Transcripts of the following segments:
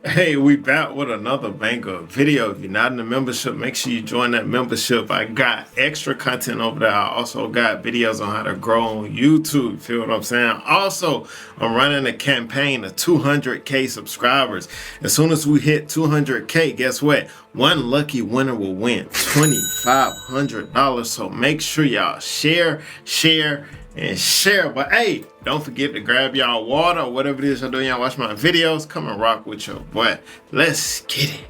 Hey, we back with another banger video. If you're not in the membership, make sure you join that membership. I got extra content over there. I also got videos on how to grow on YouTube. Feel what I'm saying? Also, I'm running a campaign of 200K subscribers. As soon as we hit 200K, guess what? One lucky winner will win $2,500. So make sure y'all share, and share. But hey, don't forget to grab y'all water or whatever it is y'all doing. Y'all watch my videos. Come and rock with your boy. Let's get it.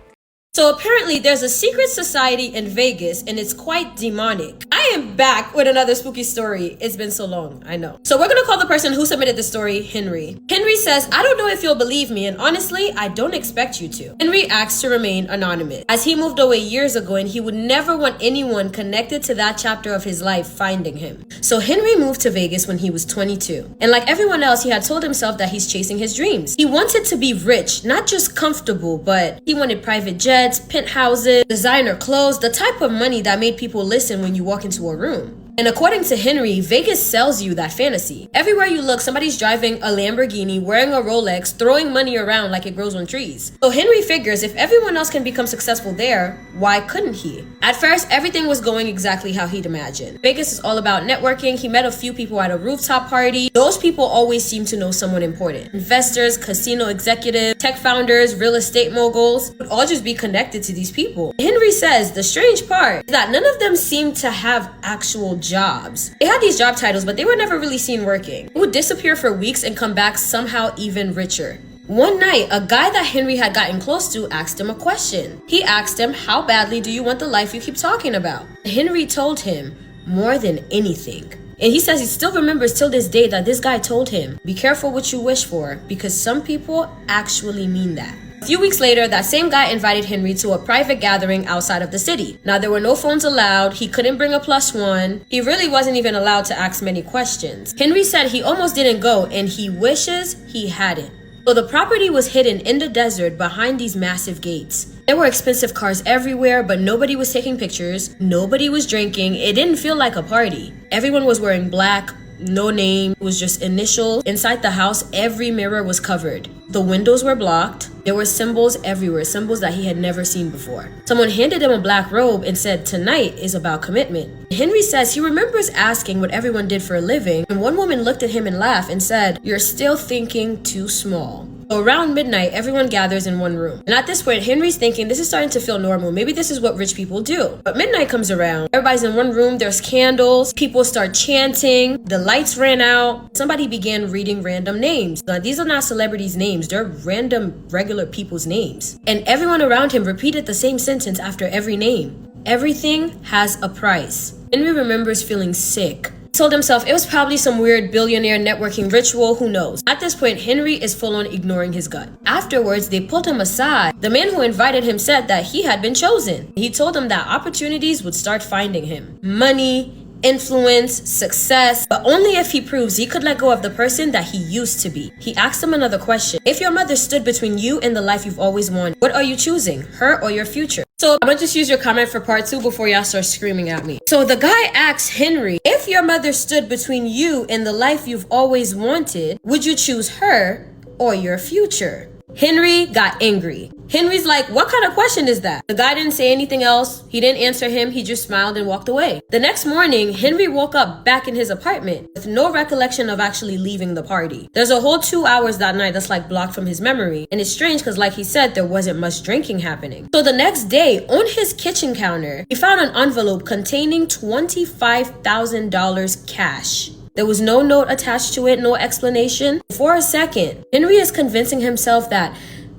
So apparently there's a secret society in Vegas and it's quite demonic. I am back with another spooky story. It's been so long, I know. So we're gonna call the person who submitted the story Henry. Henry says, I don't know if you'll believe me, and honestly, I don't expect you to. Henry asks to remain anonymous, as he moved away years ago and he would never want anyone connected to that chapter of his life finding him. So Henry moved to Vegas when he was 22. And like everyone else, he had told himself that he's chasing his dreams. He wanted to be rich, not just comfortable, but he wanted private jets, penthouses, designer clothes, the type of money that made people listen when you walk into a room. And according to Henry, Vegas sells you that fantasy. Everywhere you look, somebody's driving a Lamborghini, wearing a Rolex, throwing money around like it grows on trees. So Henry figures if everyone else can become successful there, why couldn't he? At first, everything was going exactly how he'd imagined. Vegas is all about networking. He met a few people at a rooftop party. Those people always seem to know someone important. Investors, casino executives, tech founders, real estate moguls would all just be connected to these people. Henry says the strange part is that none of them seemed to have actual jobs. They had these job titles, but they were never really seen working. They would disappear for weeks and come back somehow even richer. One night, a guy that Henry had gotten close to asked him a question. He asked him, how badly do you want the life you keep talking about? Henry told him, more than anything. And he says he still remembers till this day that this guy told him, be careful what you wish for, because some people actually mean that. A few weeks later, that same guy invited Henry to a private gathering outside of the city. Now, there were no phones allowed. He couldn't bring a +1. He really wasn't even allowed to ask many questions. Henry said he almost didn't go, and he wishes he hadn't. So the property was hidden in the desert behind these massive gates. There were expensive cars everywhere, but nobody was taking pictures. Nobody was drinking. It didn't feel like a party. Everyone was wearing black. No name, it was just initial. Inside the house, every mirror was covered. The windows were blocked. There were symbols everywhere, symbols that he had never seen before. Someone handed him a black robe and said, tonight is about commitment. Henry says he remembers asking what everyone did for a living, and one woman looked at him and laughed and said, you're still thinking too small. So around midnight, everyone gathers in one room. And at this point, Henry's thinking this is starting to feel normal. Maybe this is what rich people do. But midnight comes around. Everybody's in one room. There's candles. People start chanting. The lights ran out. Somebody began reading random names. Now, these are not celebrities' names. They're random, regular people's names. And everyone around him repeated the same sentence after every name. Everything has a price. Henry remembers feeling sick. Told himself it was probably some weird billionaire networking ritual, who knows. At this point, Henry is full on ignoring his gut. Afterwards, they pulled him aside. The man who invited him said that he had been chosen. He told him that opportunities would start finding him. Money, influence, success, but only if he proves he could let go of the person that he used to be. He asked him another question. If your mother stood between you and the life you've always wanted, what are you choosing, her or your future? So I'm gonna just use your comment for part 2 before y'all start screaming at me. So the guy asks Henry, if your mother stood between you and the life you've always wanted, would you choose her or your future? Henry got angry. Henry's like, what kind of question is that? The guy didn't say anything else. He didn't answer him. He just smiled and walked away. The next morning, Henry woke up back in his apartment with no recollection of actually leaving the party. There's a whole 2 hours that night that's like blocked from his memory. And it's strange because like he said, there wasn't much drinking happening. So the next day, on his kitchen counter, he found an envelope containing $25,000 cash. There was no note attached to it, no explanation. For a second, Henry is convincing himself that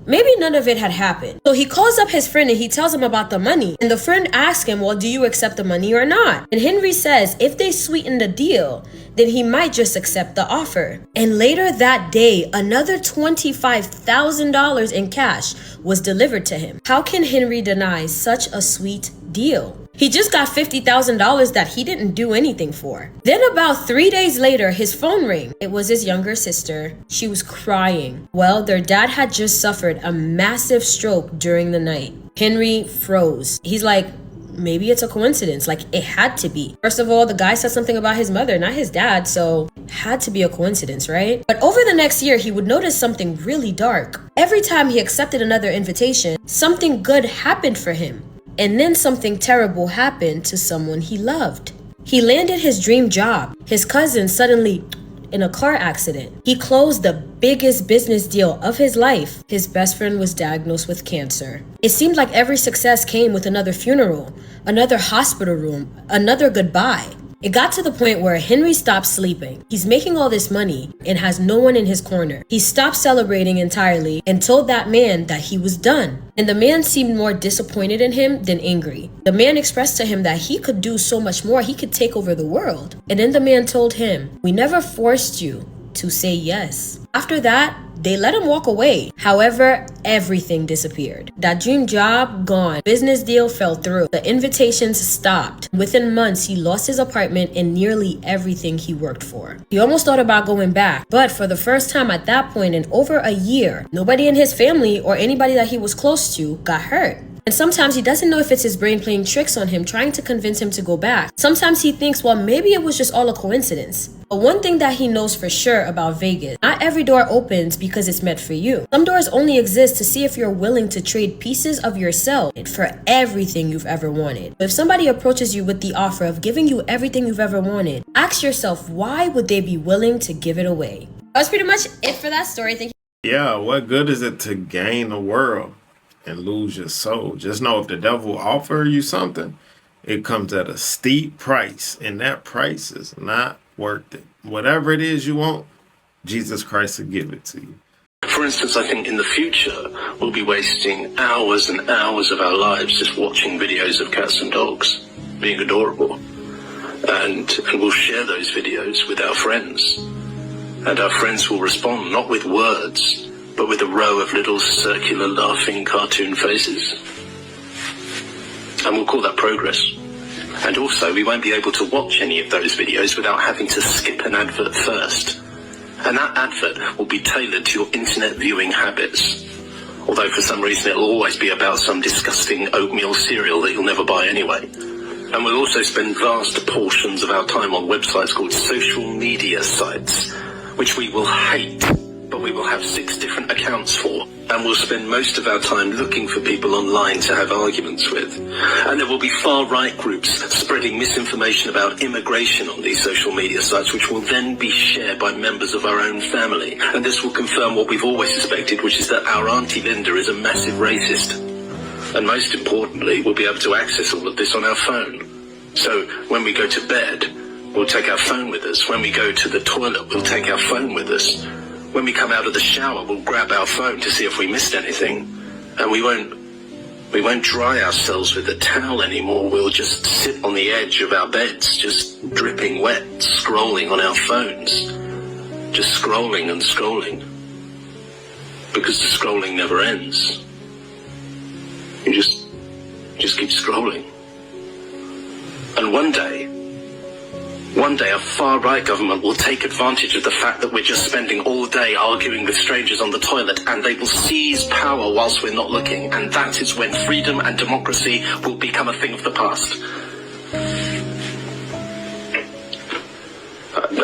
maybe none of it had happened. So he calls up his friend and he tells him about the money. And the friend asks him, well, do you accept the money or not? And Henry says if they sweeten the deal, then he might just accept the offer. And later that day, another $25,000 in cash was delivered to him. How can Henry deny such a sweet deal? He just got $50,000 that he didn't do anything for. Then about 3 days later, his phone rang. It was his younger sister. She was crying. Well, their dad had just suffered a massive stroke during the night. Henry froze. He's like, maybe it's a coincidence. Like, it had to be. First of all, the guy said something about his mother, not his dad, so it had to be a coincidence, right? But over the next year, he would notice something really dark. Every time he accepted another invitation, something good happened for him. And then something terrible happened to someone he loved. He landed his dream job. His cousin suddenly in a car accident. He closed the biggest business deal of his life. His best friend was diagnosed with cancer. It seemed like every success came with another funeral, another hospital room, another goodbye. It got to the point where Henry stopped sleeping. He's making all this money and has no one in his corner. He stopped celebrating entirely and told that man that he was done. And the man seemed more disappointed in him than angry. The man expressed to him that he could do so much more. He could take over the world. And then the man told him, "We never forced you to say yes." After that, they let him walk away. However, everything disappeared. That dream job, gone. Business deal fell through. The invitations stopped. Within months, he lost his apartment and nearly everything he worked for. He almost thought about going back, but for the first time at that point in over a year, nobody in his family or anybody that he was close to got hurt. And sometimes he doesn't know if it's his brain playing tricks on him, trying to convince him to go back. Sometimes he thinks, well, maybe it was just all a coincidence. But one thing that he knows for sure about Vegas, not every door opens because it's meant for you. Some doors only exist to see if you're willing to trade pieces of yourself for everything you've ever wanted. But if somebody approaches you with the offer of giving you everything you've ever wanted, ask yourself, why would they be willing to give it away? That's pretty much it for that story. Thank you. Yeah, what good is it to gain the world and lose your soul? Just know if the devil offer you something, it comes at a steep price, and that price is not worth it. Whatever it is you want, Jesus Christ will give it to you. For instance, I think in the future, we'll be wasting hours and hours of our lives just watching videos of cats and dogs being adorable. And we'll share those videos with our friends. And our friends will respond not with words, but with a row of little circular laughing cartoon faces. And we'll call that progress. And also, we won't be able to watch any of those videos without having to skip an advert first. And that advert will be tailored to your internet viewing habits. Although for some reason it'll always be about some disgusting oatmeal cereal that you'll never buy anyway. And we'll also spend vast portions of our time on websites called social media sites, which we will hate, but we will have 6 different accounts for. And we'll spend most of our time looking for people online to have arguments with. And there will be far-right groups spreading misinformation about immigration on these social media sites, which will then be shared by members of our own family. And this will confirm what we've always suspected, which is that our Auntie Linda is a massive racist. And most importantly, we'll be able to access all of this on our phone. So when we go to bed, we'll take our phone with us. When we go to the toilet, we'll take our phone with us. When we come out of the shower, we'll grab our phone to see if we missed anything. And we won't dry ourselves with a towel anymore. We'll just sit on the edge of our beds, just dripping wet, scrolling on our phones. Just scrolling and scrolling. Because the scrolling never ends. You just keep scrolling. And one day a far-right government will take advantage of the fact that we're just spending all day arguing with strangers on the toilet, and they will seize power whilst we're not looking, and that is when freedom and democracy will become a thing of the past.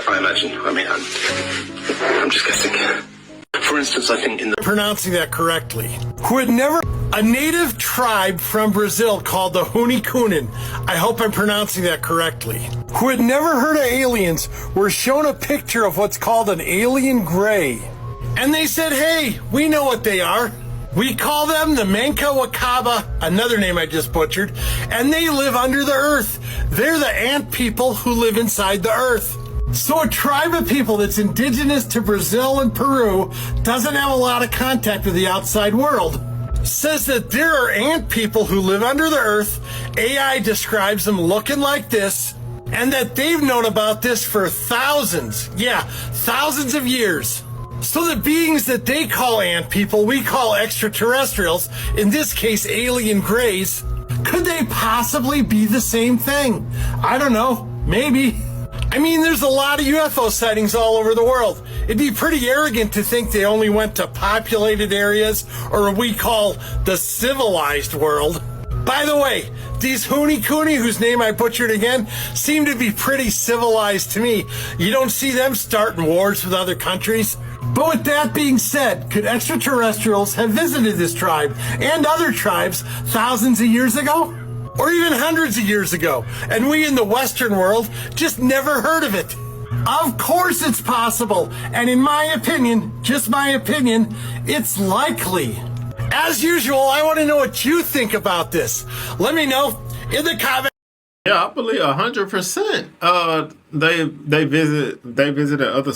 I imagine. I'm just guessing. For instance, I think in the... Pronouncing that correctly. Who had never... A native tribe from Brazil called the Hunikunin, I hope I'm pronouncing that correctly, who had never heard of aliens, were shown a picture of what's called an alien gray. And they said, hey, we know what they are. We call them the Manka Wakaba, another name I just butchered, and they live under the earth. They're the ant people who live inside the earth. So a tribe of people that's indigenous to Brazil and Peru doesn't have a lot of contact with the outside world. Says that there are ant people who live under the earth, AI describes them looking like this, and that they've known about this for thousands of years. So the beings that they call ant people, we call extraterrestrials, in this case alien grays, could they possibly be the same thing? I don't know, maybe. There's a lot of UFO sightings all over the world. It'd be pretty arrogant to think they only went to populated areas, or what we call the civilized world. By the way, these Hoonie Cooney, whose name I butchered again, seem to be pretty civilized to me. You don't see them starting wars with other countries. But with that being said, could extraterrestrials have visited this tribe and other tribes thousands of years ago? Or even hundreds of years ago, and we in the Western world just never heard of it? Of course it's possible, and in my opinion, just my opinion, it's likely. As usual, I want to know what you think about this. Let me know in the comments. Yeah, I believe 100%. They visited other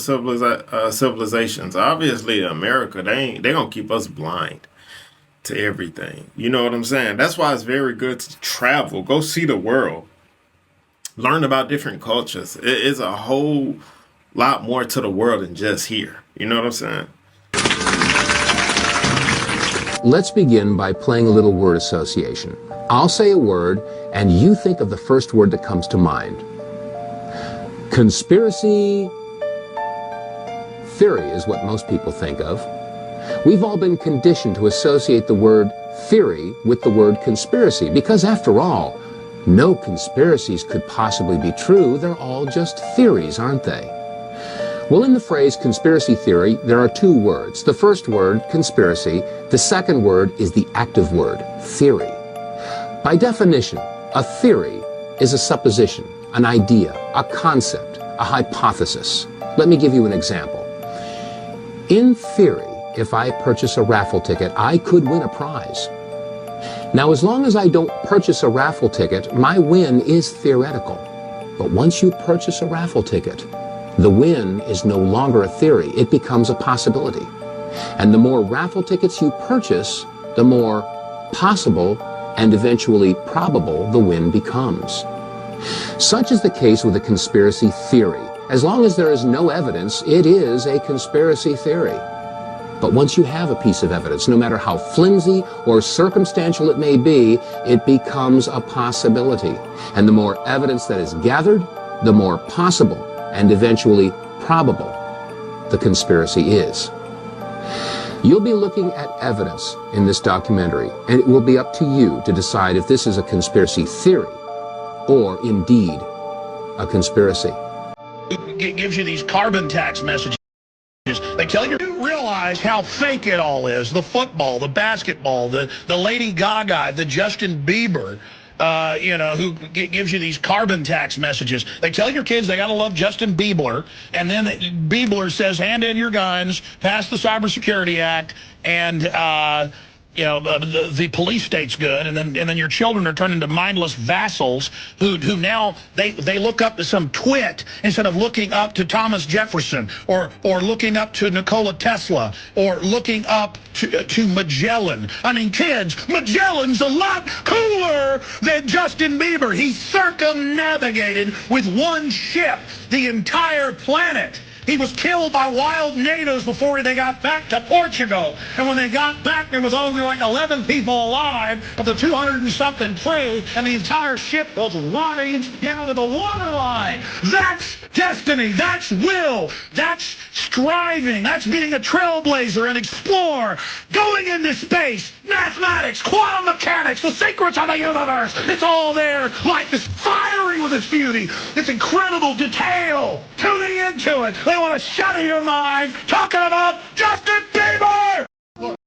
civilizations. Obviously, America, they gonna keep us blind to everything. You know what I'm saying? That's why it's very good to travel, go see the world, learn about different cultures. It's a whole lot more to the world than just here. You know what I'm saying? Let's begin by playing a little word association. I'll say a word, and you think of the first word that comes to mind. Conspiracy theory is what most people think of. We've all been conditioned to associate the word theory with the word conspiracy, because after all, no conspiracies could possibly be true. They're all just theories, aren't they? Well, in the phrase conspiracy theory, there are two words. The first word, conspiracy. The second word is the active word, theory. By definition, a theory is a supposition, an idea, a concept, a hypothesis. Let me give you an example. In theory, if I purchase a raffle ticket, I could win a prize. Now, as long as I don't purchase a raffle ticket, my win is theoretical. But once you purchase a raffle ticket, the win is no longer a theory. It becomes a possibility. And the more raffle tickets you purchase, the more possible and eventually probable the win becomes. Such is the case with a conspiracy theory. As long as there is no evidence, it is a conspiracy theory. But once you have a piece of evidence, no matter how flimsy or circumstantial it may be, it becomes a possibility. And the more evidence that is gathered, the more possible and eventually probable the conspiracy is. You'll be looking at evidence in this documentary, and it will be up to you to decide if this is a conspiracy theory or indeed a conspiracy. It gives you these carbon tax messages. They tell you to realize how fake it all is. The football, the basketball, the Lady Gaga, the Justin Bieber, who gives you these carbon tax messages. They tell your kids they got to love Justin Bieber, and then Bieber says, hand in your guns, pass the Cybersecurity Act, and the police state's good, and then your children are turned into mindless vassals who now they look up to some twit instead of looking up to Thomas Jefferson or looking up to Nikola Tesla or looking up to Magellan. I mean, kids, Magellan's a lot cooler than Justin Bieber. He circumnavigated with one ship the entire planet. He was killed by wild natives before they got back to Portugal. And when they got back, there was only like 11 people alive of the 200 and something crew, and the entire ship was rotting down to the waterline. That's destiny. That's will. That's striving. That's being a trailblazer, an explorer, going into space, mathematics, quantum mechanics, the secrets of the universe. It's all there. Life is fiery with its beauty, its incredible detail. Tuning into it. They want to shut your mind talking about Justin Bieber!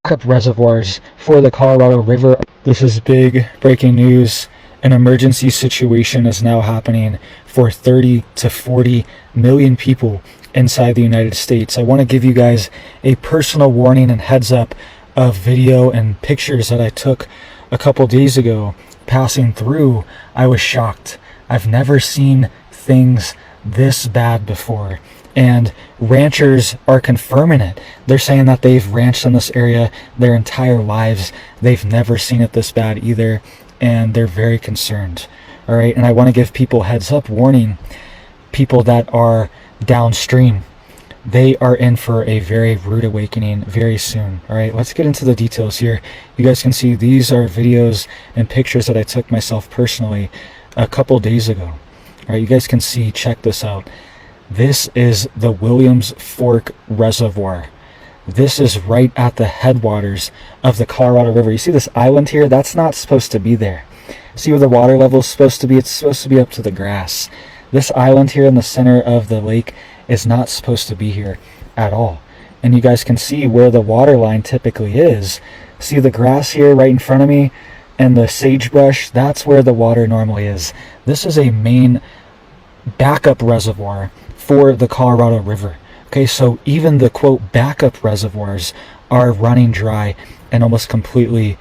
Backup reservoirs for the Colorado River. This is big breaking news. An emergency situation is now happening for 30 to 40 million people inside the United States. I want to give you guys a personal warning and heads up of video and pictures that I took a couple days ago passing through. I was shocked. I've never seen things this bad before. And ranchers are confirming it. They're saying that they've ranched in this area their entire lives. They've never seen it this bad either, and they're very concerned. All right, and I want to give people heads up warning, people that are downstream. They are in for a very rude awakening very soon. All right, let's get into the details here. You guys can see these are videos and pictures that I took myself personally a couple days ago. All right, you guys can see, check this out. This is the Williams Fork Reservoir. This is right at the headwaters of the Colorado River. You see this island here? That's not supposed to be there. See where the water level is supposed to be? It's supposed to be up to the grass. This island here in the center of the lake is not supposed to be here at all. And you guys can see where the water line typically is. See the grass here right in front of me and the sagebrush? That's where the water normally is. This is a main backup reservoir for the Colorado River. Okay, so even the quote backup reservoirs are running dry and almost completely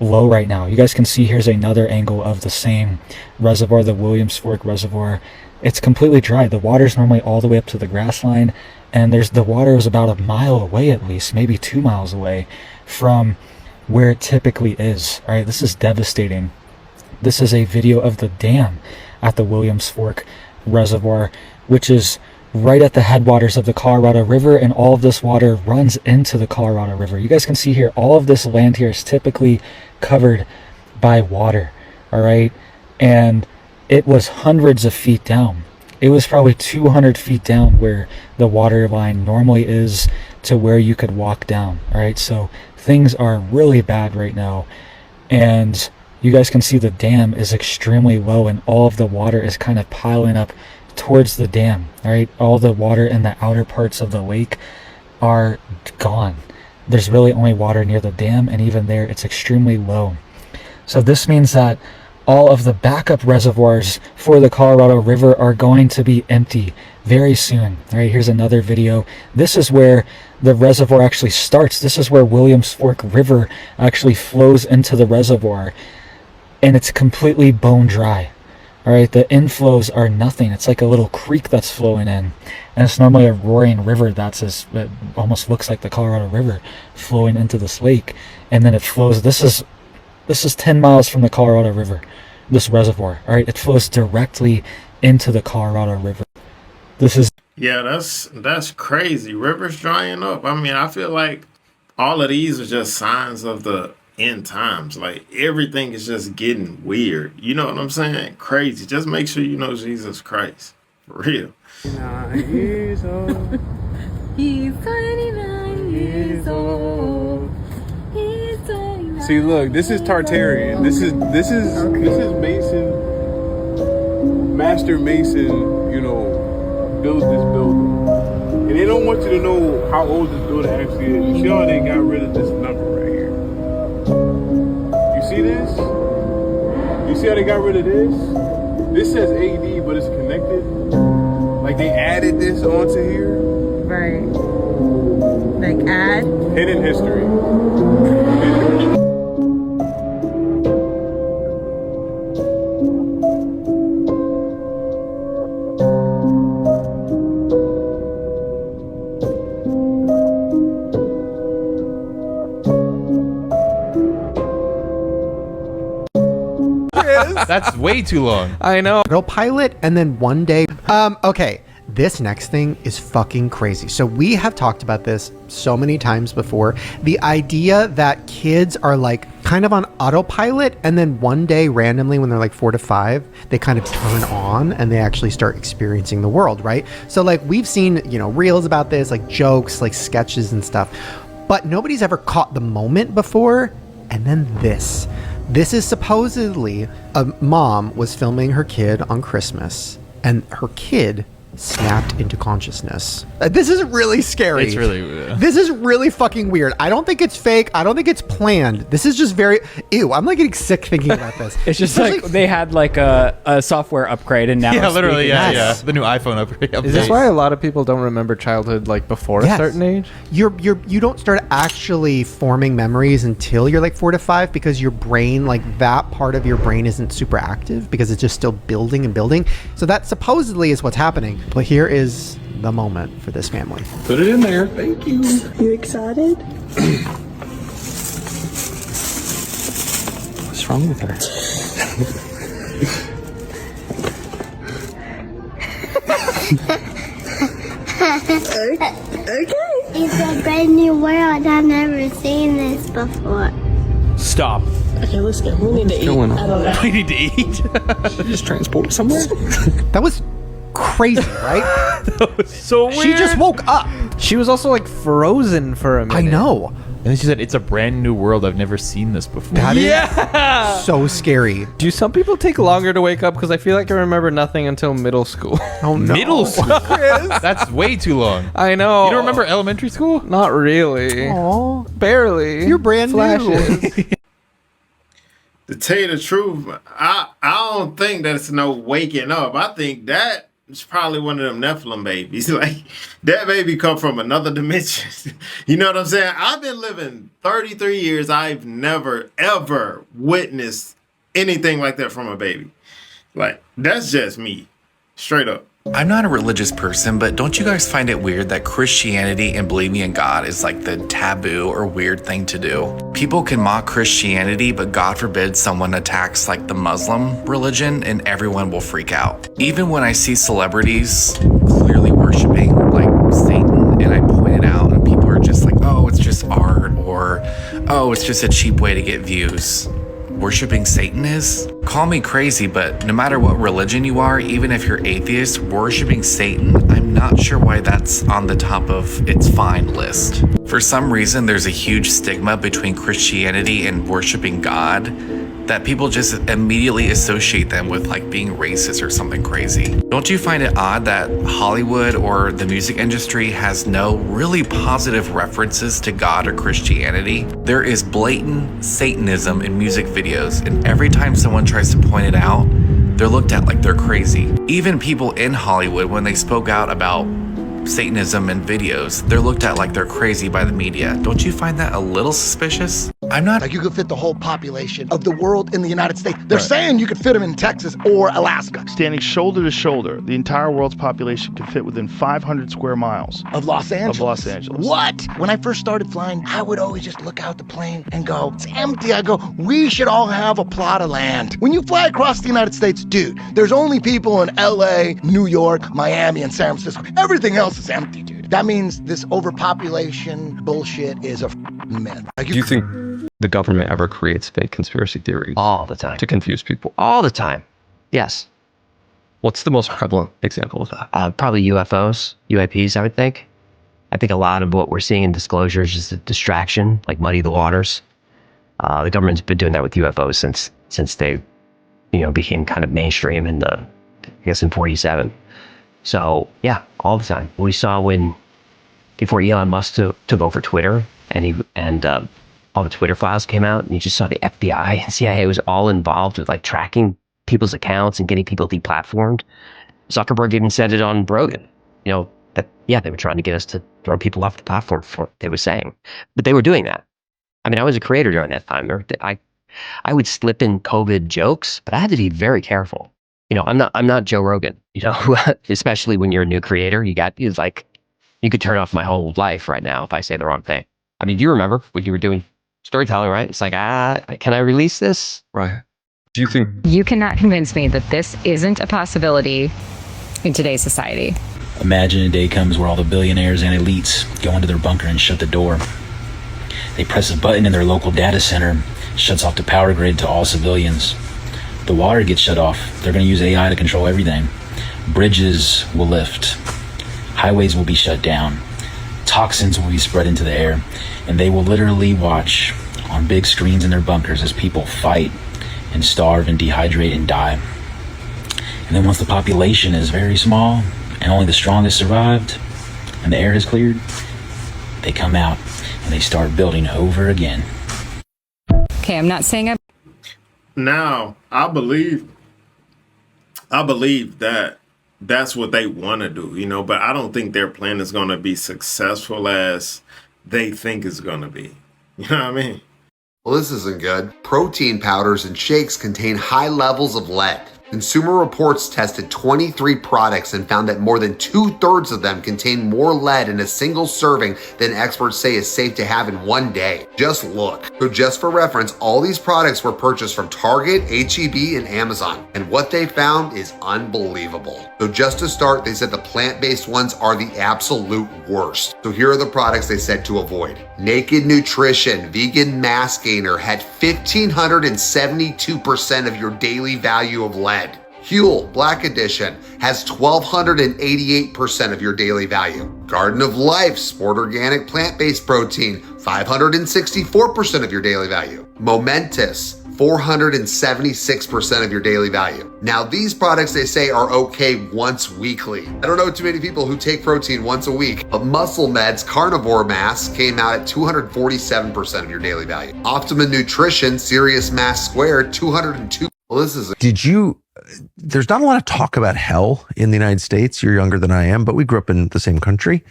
low right now. You guys can see here's another angle of the same reservoir, the Williams Fork Reservoir. It's completely dry. The water's normally all the way up to the grass line, and the water is about a mile away at least, maybe 2 miles away from where it typically is. All right, this is devastating. This is a video of the dam at the Williams Fork Reservoir, which is right at the headwaters of the Colorado River, and all of this water runs into the Colorado River. You guys can see here, all of this land here is typically covered by water, all right? And it was hundreds of feet down. It was probably 200 feet down where the water line normally is to where you could walk down, all right? So things are really bad right now, and you guys can see the dam is extremely low, and all of the water is kind of piling up towards the dam. All right, all the water in the outer parts of the lake are gone. There's really only water near the dam, and even there it's extremely low. So this means that all of the backup reservoirs for the Colorado River are going to be empty very soon. All right, here's another video. This is where the reservoir actually starts. This is where Williams Fork River actually flows into the reservoir, and it's completely bone dry. All right, the inflows are nothing. It's like a little creek that's flowing in, and it's normally a roaring river it almost looks like the Colorado River flowing into this lake, and then it flows. This is 10 miles from the Colorado River, this reservoir. All right, it flows directly into the Colorado River. This is that's crazy. Rivers drying up. I mean, I feel like all of these are just signs of the end times. Like everything is just getting weird. You know what I'm saying? Crazy. Just make sure you know Jesus Christ. For real. 9 years old. He's 29 years old. He's 29. See, look, this is Tartarian. This is Mason, Master Mason, built this building. And they don't want you to know how old this building actually is. You see how they got rid of this number right here? You see this? You see how they got rid of this? This says AD, but it's connected. Like they added this onto here. Right. Like add? Hidden history. That's way too long. I know. Autopilot, and then one day. Okay, this next thing is fucking crazy. So we have talked about this so many times before. The idea that kids are like kind of on autopilot, and then one day randomly when they're like 4 to 5, they kind of turn on and they actually start experiencing the world, right? So like we've seen, reels about this, like jokes, like sketches and stuff, but nobody's ever caught the moment before. And then this. This is supposedly a mom was filming her kid on Christmas, and her kid snapped into consciousness. This is really scary. It's really This is really fucking weird. I don't think it's fake. I don't think it's planned. This is just very ew. I'm like getting sick thinking about this. It's just like they had like a software upgrade, and now yeah, literally, yeah. The new iPhone upgrade. Is this why a lot of people don't remember childhood like before a certain age? You don't start actually forming memories until you're like 4 to 5, because your brain, like that part of your brain isn't super active because it's just still building and building. So that supposedly is what's happening. But here is the moment for this family. Put it in there. Thank you. You excited? What's wrong with her? Okay. It's a brand new world. I've never seen this before. Stop. Okay, let's go. We need to eat. I don't know. We need to eat. Just transport somewhere. That was crazy, right? That was so weird. She just woke up. She was also like frozen for a minute. I know. And then she said, it's a brand new world. I've never seen this before. That is so scary. Do some people take longer to wake up? Because I feel like I remember nothing until middle school. Oh, no. Middle school? That's way too long. I know. You don't remember elementary school? Not really. Aw. Barely. You're brand Flashes. new. To tell you the truth, I don't think that it's no waking up. I think that it's probably one of them Nephilim babies. Like, that baby come from another dimension. You know what I'm saying? I've been living 33 years. I've never, ever witnessed anything like that from a baby. Like, that's just me. Straight up. I'm not a religious person, but don't you guys find it weird that Christianity and believing in God is like the taboo or weird thing to do? People can mock Christianity, but God forbid someone attacks like the Muslim religion and everyone will freak out. Even when I see celebrities clearly worshiping like Satan and I point it out and people are just like, oh, it's just art, or oh, it's just a cheap way to get views. Worshipping Satan is? Call me crazy, but no matter what religion you are, even if you're atheist, worshipping Satan, I'm not sure why that's on the top of it's fine list. For some reason, there's a huge stigma between Christianity and worshipping God that people just immediately associate them with like being racist or something crazy. Don't you find it odd that Hollywood or the music industry has no really positive references to God or Christianity? There is blatant Satanism in music videos, and every time someone tries to point it out, they're looked at like they're crazy. Even people in Hollywood, when they spoke out about Satanism in videos, they're looked at like they're crazy by the media. Don't you find that a little suspicious? I'm not like you could fit the whole population of the world in the United States. They're saying you could fit them in Texas or Alaska. Standing shoulder to shoulder, the entire world's population could fit within 500 square miles of Los Angeles. Of Los Angeles. What? When I first started flying, I would always just look out the plane and go, it's empty. I go, we should all have a plot of land. When you fly across the United States, dude, there's only people in LA, New York, Miami, and San Francisco. Everything else is empty, dude. That means this overpopulation bullshit is a myth. Do you think the government ever creates fake conspiracy theories? All the time. To confuse people? All the time. Yes. What's the most prevalent example of that? Probably UFOs, UAPs, I would think. I think a lot of what we're seeing in disclosure is just a distraction, like muddy the waters. The government's been doing that with UFOs since they, became kind of mainstream in in 47. So yeah, all the time. We saw before Elon Musk took over Twitter and all the Twitter files came out, and you just saw the FBI and CIA was all involved with like tracking people's accounts and getting people deplatformed. Zuckerberg even said it on Rogan, that they were trying to get us to throw people off the platform for what they were saying, but they were doing that. I mean, I was a creator during that time. I would slip in COVID jokes, but I had to be very careful. I'm not Joe Rogan, especially when you're a new creator. You could turn off my whole life right now if I say the wrong thing. I mean, do you remember when you were doing storytelling, right? It's like, can I release this? Right. Do you think you cannot convince me that this isn't a possibility in today's society? Imagine a day comes where all the billionaires and elites go into their bunker and shut the door. They press a button in their local data center, shuts off the power grid to all civilians. The water gets shut off. They're going to use AI to control everything. Bridges will lift. Highways will be shut down. Toxins will be spread into the air. And they will literally watch on big screens in their bunkers as people fight and starve and dehydrate and die. And then once the population is very small and only the strongest survived and the air is cleared, they come out and they start building over again. Okay, I'm not saying Now, I believe that that's what they want to do, but I don't think their plan is going to be successful as they think it's going to be. You know what I mean? Well, this isn't good. Protein powders and shakes contain high levels of lead. Consumer Reports tested 23 products and found that more than 2/3 of them contain more lead in a single serving than experts say is safe to have in one day. Just look. So just for reference, all these products were purchased from Target, H-E-B, and Amazon, and what they found is unbelievable. So just to start, they said the plant-based ones are the absolute worst. So here are the products they said to avoid. Naked Nutrition Vegan Mass Gainer had 1,572% of your daily value of lead. Huel Black Edition has 1,288% of your daily value. Garden of Life Sport Organic Plant-Based Protein, 564% of your daily value. Momentous, 476% of your daily value. Now, these products they say are okay once weekly. I don't know too many people who take protein once a week, but Muscle Med's Carnivore Mass came out at 247% of your daily value. Optima Nutrition Serious Mass Squared, 202. Well, this is there's not a lot of talk about hell in the United States. You're younger than I am, but we grew up in the same country.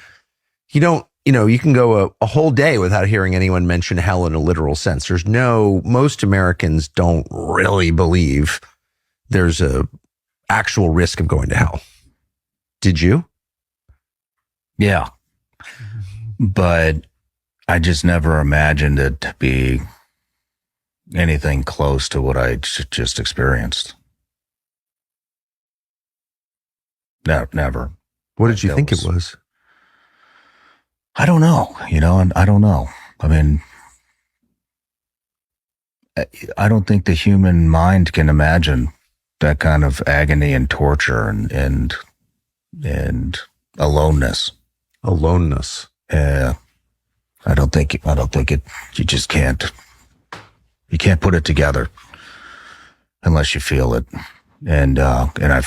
You can go a whole day without hearing anyone mention hell in a literal sense. Most Americans don't really believe there's a actual risk of going to hell. Did you? Yeah. But I just never imagined it to be anything close to what I just experienced. No, never. What did you think it was? I don't know, and I don't know. I mean, I don't think the human mind can imagine that kind of agony and torture and aloneness. Aloneness. Yeah. I don't think it, you just can't, you can't put it together unless you feel it. And I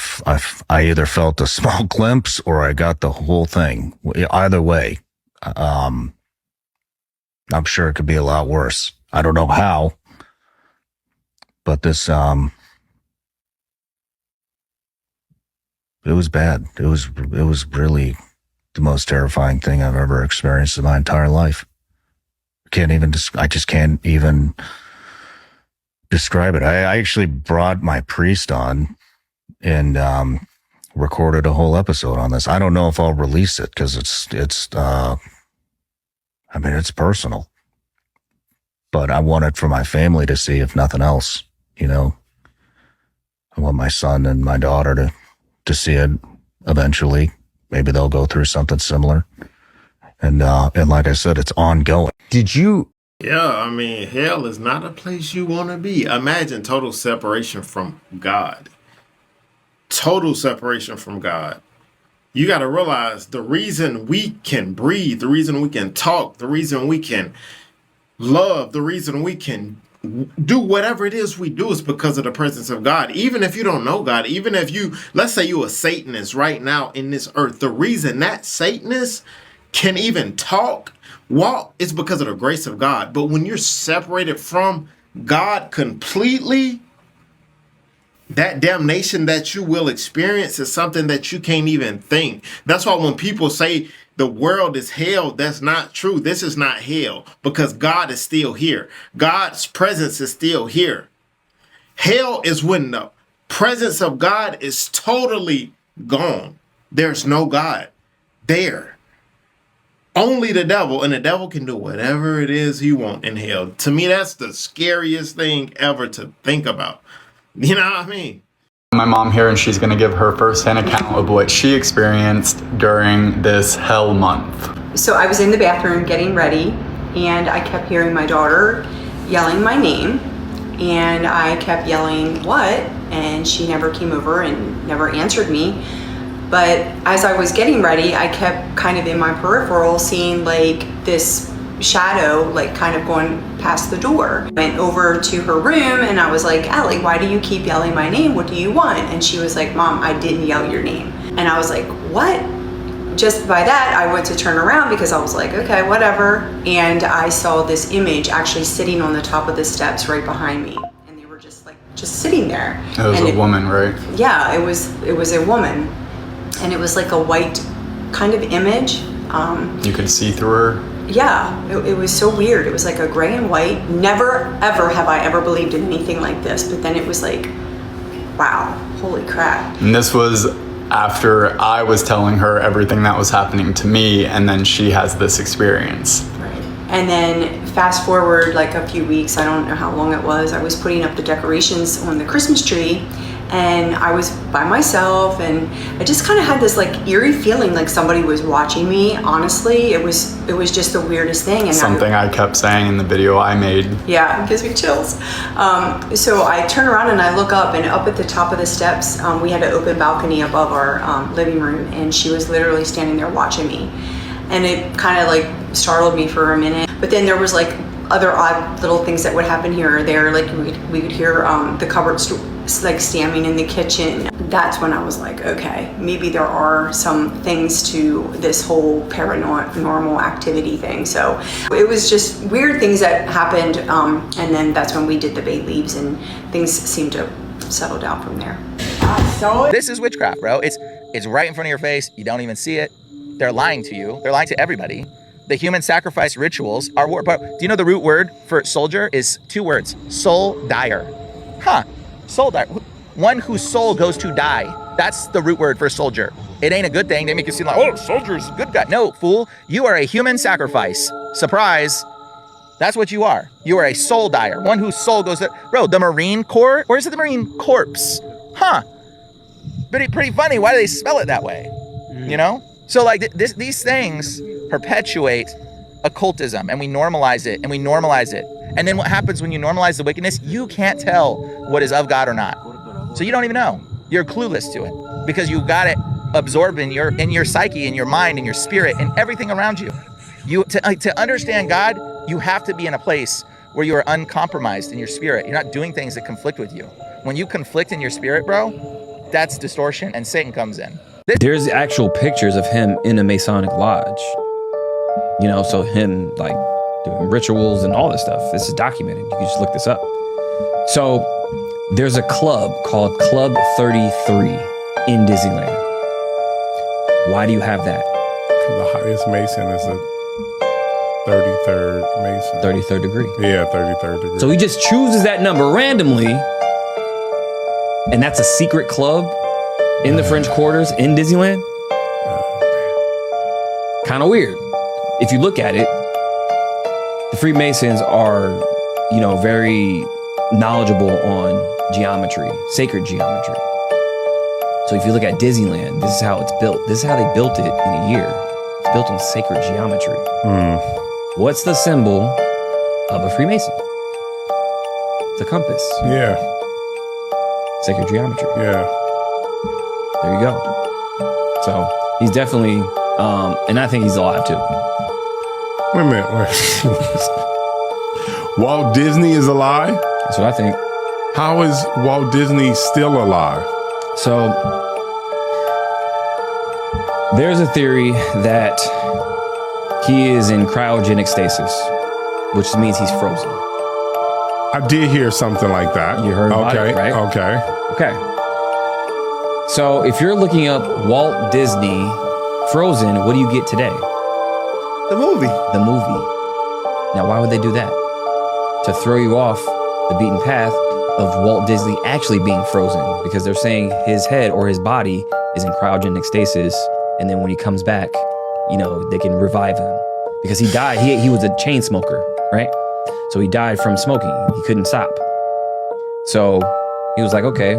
either felt a small glimpse or I got the whole thing. Either way. I'm sure it could be a lot worse. I don't know how, but this, it was bad. It was really the most terrifying thing I've ever experienced in my entire life. I just can't even describe it. I actually brought my priest on and, recorded a whole episode on this. I don't know if I'll release it because it's personal, but I want it for my family to see, if nothing else, I want my son and my daughter to see it eventually. Maybe they'll go through something similar. And like I said, it's ongoing. Did you? Yeah, hell is not a place you want to be. Imagine total separation from God. Total separation from God. You got to realize the reason we can breathe, the reason we can talk, the reason we can love, the reason we can do whatever it is we do is because of the presence of God. Even if you don't know God, even if let's say you're a Satanist right now in this earth, the reason that Satanist can even walk is because of the grace of God. But when you're separated from God completely, that damnation that you will experience is something that you can't even think. That's why when people say the world is hell, that's not true. This is not hell because God is still here. God's presence is still here. Hell is when the presence of God is totally gone. There's no God there. Only the devil, and the devil can do whatever it is he wants in hell. To me, that's the scariest thing ever to think about. You know what I mean? My mom here, and she's going to give her first-hand account of what she experienced during this hell month. So I was in the bathroom getting ready, and I kept hearing my daughter yelling my name, and I kept yelling, "What?" And she never came over and never answered me. But as I was getting ready, I kept kind of in my peripheral seeing like this shadow like kind of going past the door. Went over to her room and I was like, "Allie, why do you keep yelling my name? What do you want?" And she was like, "Mom, I didn't yell your name." And I was like, "What?" Just by that, I went to turn around because I was like, okay, whatever. And I saw this image actually sitting on the top of the steps right behind me. And they were just sitting there. It was a woman, right? Yeah, it was a woman. And it was like a white kind of image. You could see through her? Yeah, it was so weird. It was like a gray and white. Never, ever have I ever believed in anything like this. But then it was like, wow, holy crap. And this was after I was telling her everything that was happening to me, and then she has this experience. Right. And then fast forward like a few weeks, I don't know how long it was, I was putting up the decorations on the Christmas tree, and I was by myself, and I just kind of had this like eerie feeling like somebody was watching me. Honestly, it was just the weirdest thing. And something I kept saying in the video I made. Yeah, it gives me chills. So I turn around and I look up, and up at the top of the steps, we had an open balcony above our living room, and she was literally standing there watching me. and it kind of like startled me for a minute. But then there was like other odd little things that would happen here or there. Like we could hear the cupboard like slamming in the kitchen. That's when I was like, okay, maybe there are some things to this whole paranormal activity thing. So it was just weird things that happened, and then that's when we did the bay leaves, and things seemed to settle down from there. This is witchcraft, bro. It's right in front of your face. You don't even see it. They're lying to you. They're lying to everybody. The human sacrifice rituals are war. Do you know the root word for soldier is 2 words? Soul dyer. Huh. Soul dyer. One whose soul goes to die. That's the root word for soldier. It ain't a good thing. They make you seem like, oh, soldier's a good guy. No, fool. You are a human sacrifice. Surprise. That's what you are. You are a soul dyer. One whose soul goes to... Bro, the Marine Corps? Or is it the Marine Corpse? Huh. Pretty funny. Why do they spell it that way? You know? So like these things perpetuate occultism, and we normalize it, and we normalize it. And then what happens when you normalize the wickedness? You can't tell what is of God or not. So you don't even know. You're clueless to it because you got it absorbed in your psyche, in your mind, in your spirit, in everything around you. To understand God, you have to be in a place where you are uncompromised in your spirit. You're not doing things that conflict with you. When you conflict in your spirit, bro, that's distortion, and Satan comes in. There's actual pictures of him in a Masonic lodge. You know, so him like doing rituals and all this stuff. This is documented. You can just look this up. So there's a club called Club 33 in Disneyland. Why do you have that? The highest Mason is a 33rd Mason. 33rd degree. Yeah, 33rd degree. So he just chooses that number randomly, and that's a secret club in the French Quarters in Disneyland. Kind of weird. If you look at it, the Freemasons are, you know, very knowledgeable on geometry, sacred geometry. So if you look at Disneyland, this is how it's built. This is how they built it in a year. It's built on sacred geometry. What's the symbol of a Freemason? It's a compass. Yeah. Sacred geometry. Yeah. There you go. So he's definitely, and I think he's alive too. Wait a minute. Walt Disney is alive? That's what I think. How is Walt Disney still alive? So there's a theory that he is in cryogenic stasis, which means he's frozen. I did hear something like that. You heard about it, right? Okay. So if you're looking up Walt Disney Frozen, what do you get today? The movie. Now, why would they do that? To throw you off the beaten path of Walt Disney actually being frozen, because they're saying his head or his body is in cryogenic stasis, and then when he comes back, you know, they can revive him. Because he died, he was a chain smoker, right? So he died from smoking. He couldn't stop. So he was like, okay,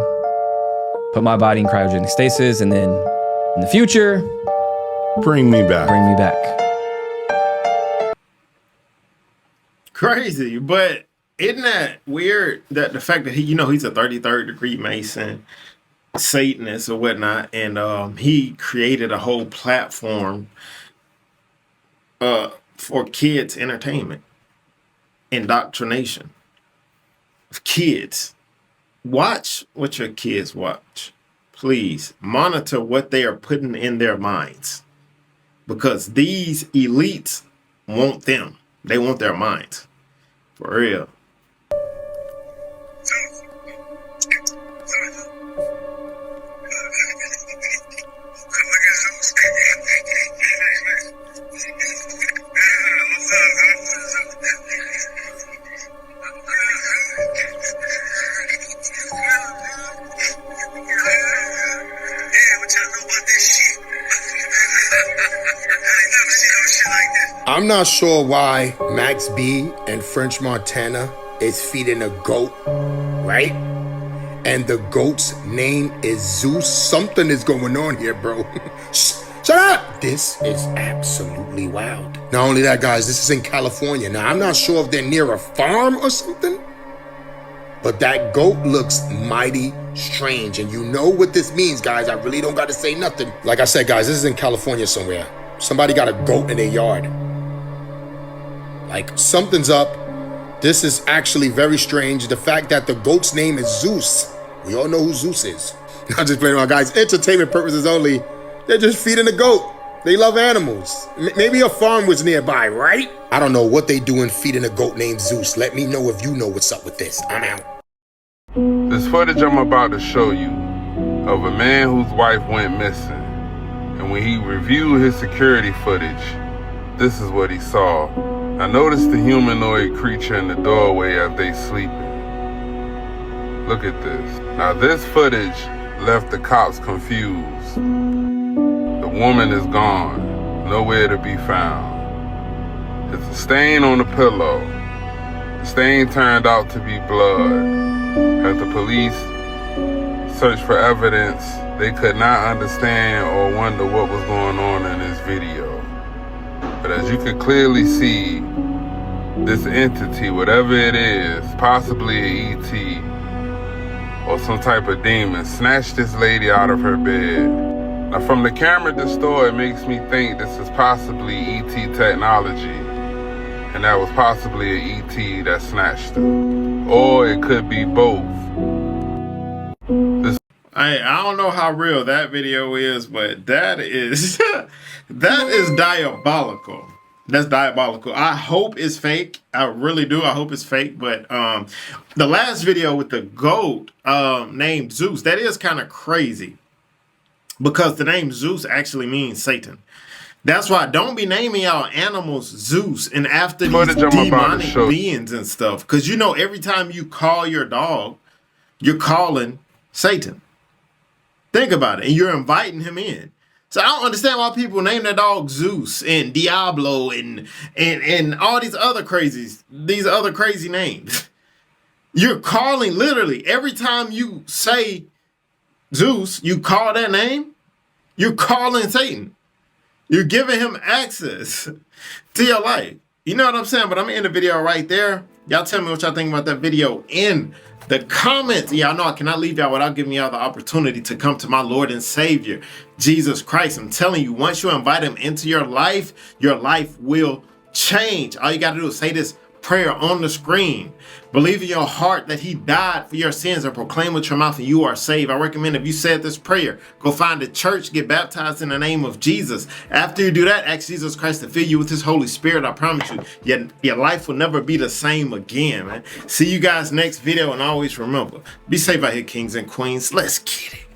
put my body in cryogenic stasis, and then in the future, bring me back. Crazy, but isn't that weird that the fact that he's a 33rd degree Mason, Satanist or whatnot, and he created a whole platform for kids' entertainment, indoctrination of kids. Watch what your kids watch. Please monitor what they are putting in their minds, because these elites want them. They want their minds. For real. I'm not sure why Max B and French Montana is feeding a goat, right? And the goat's name is Zeus. Something is going on here, bro. Shut up! This is absolutely wild. Not only that, guys, this is in California. Now, I'm not sure if they're near a farm or something, but that goat looks mighty strange. And you know what this means, guys. I really don't got to say nothing. Like I said, guys, this is in California somewhere. somebody got a goat in their yard. Like, something's up. This is actually very strange. The fact that the goat's name is Zeus. We all know who Zeus is. Not just playing around, guys. Entertainment purposes only. They're just feeding the goat. They love animals. Maybe a farm was nearby, right? I don't know what they doing feeding a goat named Zeus. Let me know if you know what's up with this. I'm out. This footage I'm about to show you of a man whose wife went missing. And when he reviewed his security footage, this is what he saw. I noticed the humanoid creature in the doorway as they sleeping. Look at this. Now this footage left the cops confused. The woman is gone, nowhere to be found. It's a stain on the pillow. The stain turned out to be blood. As the police searched for evidence, they could not understand or wonder what was going on in this video. But as you can clearly see, this entity, whatever it is, possibly an ET or some type of demon, snatched this lady out of her bed. Now from the camera at the store, it makes me think this is possibly ET technology. And that was possibly an ET that snatched her. Or it could be both. I don't know how real that video is, but that is that is diabolical. That's diabolical. I hope it's fake. I really do. I hope it's fake. But the last video with the goat named Zeus, that is kind of crazy. Because the name Zeus actually means Satan. That's why don't be naming y'all animals Zeus and after these demonic beings and stuff. Because you know every time you call your dog, you're calling Satan. Think about it. And you're inviting him in. So I don't understand why people name their dog Zeus and Diablo and all these other crazy names. You're calling literally every time you say Zeus, you call that name, you're calling Satan. You're giving him access to your life. You know what I'm saying? But I'm in the video right there. Y'all tell me what y'all think about that video in the comments. Y'all know I cannot leave y'all without giving y'all the opportunity to come to my Lord and Savior, Jesus Christ. I'm telling you, once you invite him into your life will change. All you got to do is say this prayer on the screen. Believe in your heart that he died for your sins and proclaim with your mouth and you are saved. I recommend if you said this prayer, go find a church, get baptized in the name of Jesus. After you do that, ask Jesus Christ to fill you with his Holy Spirit. I promise you, your life will never be the same again, man. See you guys next video, and always remember, be safe out here, kings and queens. Let's get it.